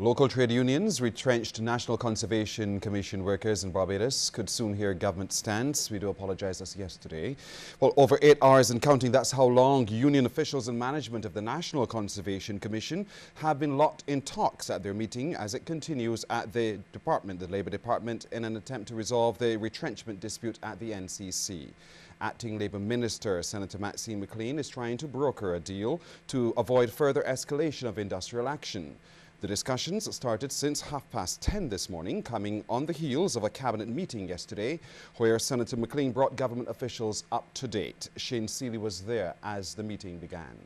Local trade unions, retrenched National Conservation Commission workers in Barbados could soon hear government stance. We do apologize, that's yesterday. Well, over 8 hours and counting, that's how long union officials and management of the National Conservation Commission have been locked in talks at their meeting as it continues at the department, the Labour Department, in an attempt to resolve the retrenchment dispute at the NCC. Acting Labour Minister Senator Maxine McLean is trying to broker a deal to avoid further escalation of industrial action. The discussions started since 10:30 this morning, coming on the heels of a cabinet meeting yesterday where Senator McLean brought government officials up to date. Shane Seeley was there as the meeting began.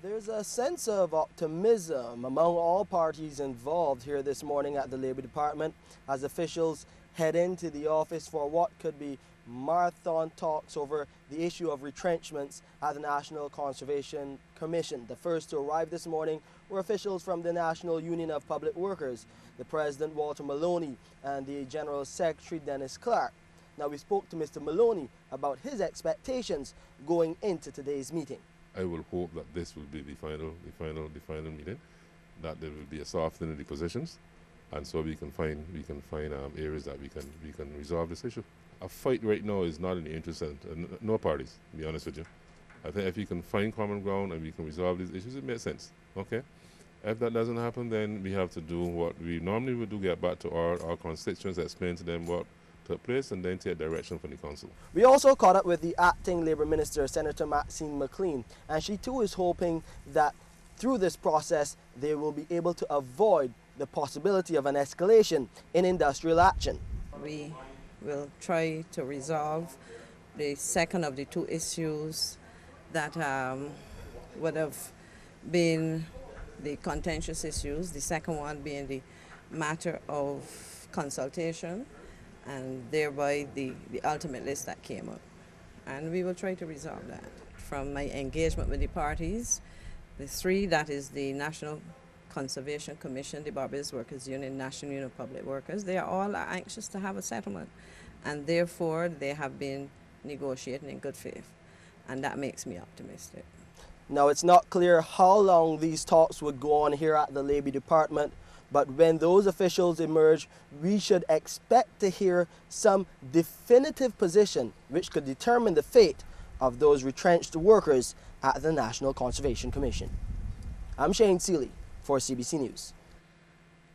There's a sense of optimism among all parties involved here this morning at the Labour Department as officials head into the office for what could be marathon talks over the issue of retrenchments at the National Conservation Commission. The first to arrive this morning were officials from the National Union of Public Workers, the President Walter Maloney and the General Secretary Dennis Clark. Now we spoke to Mr. Maloney about his expectations going into today's meeting. I will hope that this will be the final meeting, that there will be a softening of the positions, and so we can find areas that we can resolve this issue. A fight right now is not in the interest of no parties, to be honest with you. I think if we can find common ground and we can resolve these issues, it makes sense, okay? If that doesn't happen, then we have to do what we normally would do, get back to our constituents, explain to them what took place, and then take direction from the council. We also caught up with the Acting Labour Minister, Senator Maxine McLean, and she too is hoping that through this process, they will be able to avoid the possibility of an escalation in industrial action. We will try to resolve the second of the two issues that would have been the contentious issues, the second one being the matter of consultation and thereby the ultimate list that came up. And we will try to resolve that. From my engagement with the parties, the three, that is the National Conservation Commission, the Barbados Workers Union, National Union of Public Workers, they are all anxious to have a settlement, and therefore they have been negotiating in good faith, and that makes me optimistic. Now it's not clear how long these talks would go on here at the Labour Department, but when those officials emerge, we should expect to hear some definitive position which could determine the fate of those retrenched workers at the National Conservation Commission. I'm Shane Seeley for CBC News.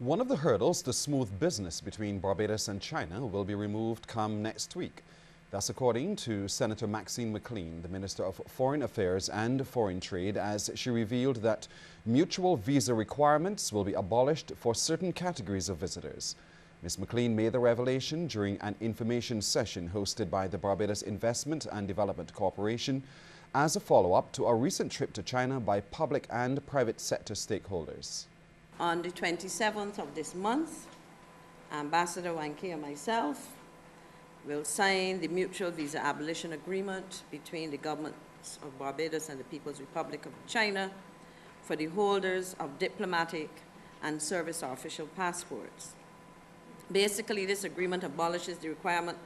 One of the hurdles to smooth business between Barbados and China will be removed come next week. That's according to Senator Maxine McLean, the Minister of Foreign Affairs and Foreign Trade, as she revealed that mutual visa requirements will be abolished for certain categories of visitors. Ms. McLean made the revelation during an information session hosted by the Barbados Investment and Development Corporation as a follow-up to a recent trip to China by public and private sector stakeholders. On the 27th of this month, Ambassador Wanke and myself will sign the Mutual Visa Abolition Agreement between the governments of Barbados and the People's Republic of China for the holders of diplomatic and service or official passports. Basically, this agreement abolishes the requirement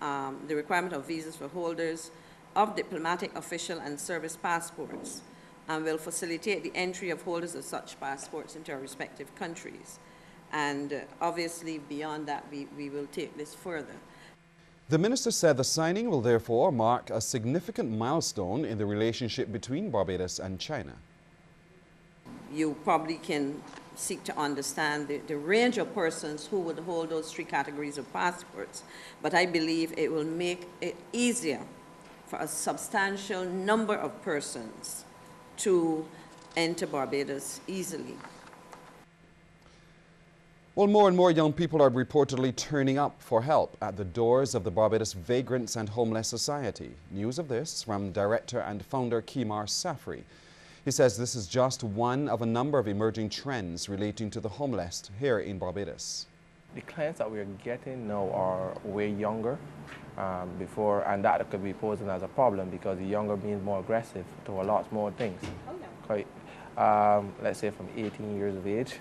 of visas for holders of diplomatic, official, and service passports, and will facilitate the entry of holders of such passports into our respective countries. And obviously, beyond that, we will take this further. The minister said the signing will therefore mark a significant milestone in the relationship between Barbados and China. You probably can seek to understand the range of persons who would hold those three categories of passports, but I believe it will make it easier for a substantial number of persons to enter Barbados easily. Well, more and more young people are reportedly turning up for help at the doors of the Barbados Vagrants and Homeless Society. News of this from director and founder Kimar Safri. He says this is just one of a number of emerging trends relating to the homeless here in Barbados. The clients that we're getting now are way younger before, and that could be posing as a problem because the younger means more aggressive to a lot more things. Oh, yeah. Quite, let's say from 18 years of age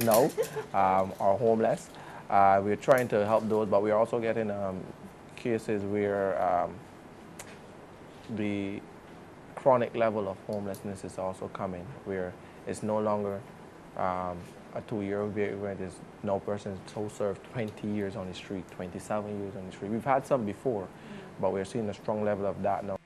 now, are homeless. We're trying to help those, but we're also getting cases where the chronic level of homelessness is also coming, where it's no longer a 2-year agreement is no person so served 20 years on the street, 27 years on the street. We've had some before, but we're seeing a strong level of that now.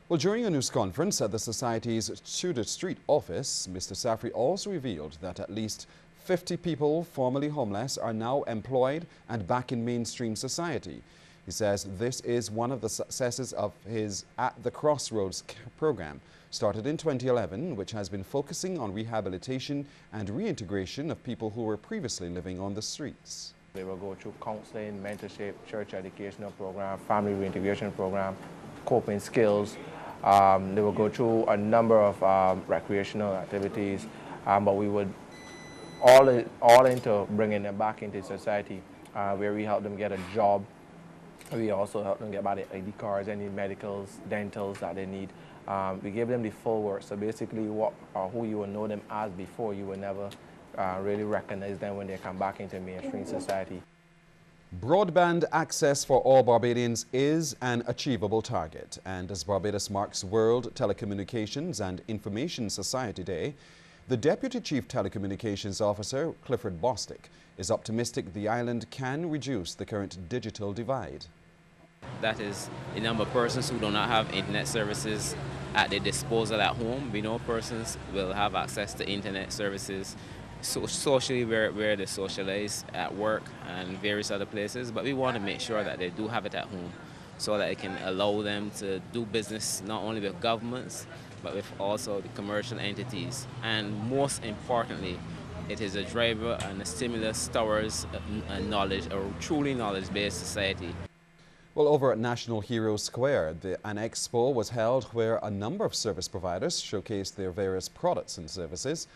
Well, during a news conference at the Society's Tudor Street office, Mr. Safri also revealed that at least 50 people formerly homeless are now employed and back in mainstream society. He says this is one of the successes of his At the Crossroads program, started in 2011, which has been focusing on rehabilitation and reintegration of people who were previously living on the streets. They will go through counseling, mentorship, church educational program, family reintegration program, coping skills. They will go through a number of recreational activities, but we would all into bringing them back into society, where we help them get a job. We also help them get by the ID cards, any medicals, dentals that they need. We give them the full work. So basically, what or who you will know them as before, you will never really recognize them when they come back into mainstream society. Broadband access for all Barbadians is an achievable target, and as Barbados marks World Telecommunications and Information Society Day, the Deputy Chief Telecommunications Officer, Clifford Bostic, is optimistic the island can reduce the current digital divide. That is the number of persons who do not have internet services at their disposal at home. We know persons will have access to internet services socially where they socialize, at work and various other places, but we want to make sure that they do have it at home so that it can allow them to do business not only with governments but with also the commercial entities. And most importantly, it is a driver and a stimulus towards a knowledge, a truly knowledge-based society. Well, over at National Hero Square, an expo was held where a number of service providers showcased their various products and services.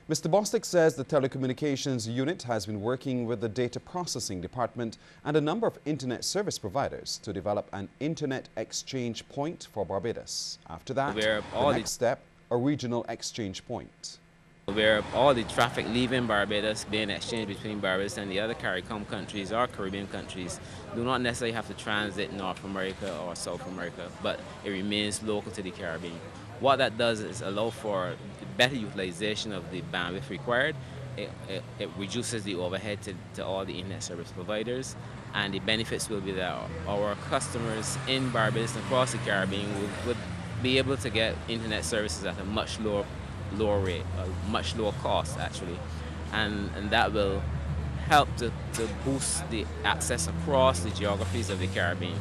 Mr. Bostic says the telecommunications unit has been working with the data processing department and a number of internet service providers to develop an internet exchange point for Barbados. After that, the next step, a regional exchange point. Where all the traffic leaving Barbados being exchanged between Barbados and the other CARICOM countries or Caribbean countries do not necessarily have to transit North America or South America, but it remains local to the Caribbean. What that does is allow for better utilization of the bandwidth required. It reduces the overhead to all the internet service providers, and the benefits will be that our customers in Barbados and across the Caribbean would be able to get internet services at a much lower rate, a much lower cost actually, and that will help to boost the access across the geographies of the Caribbean.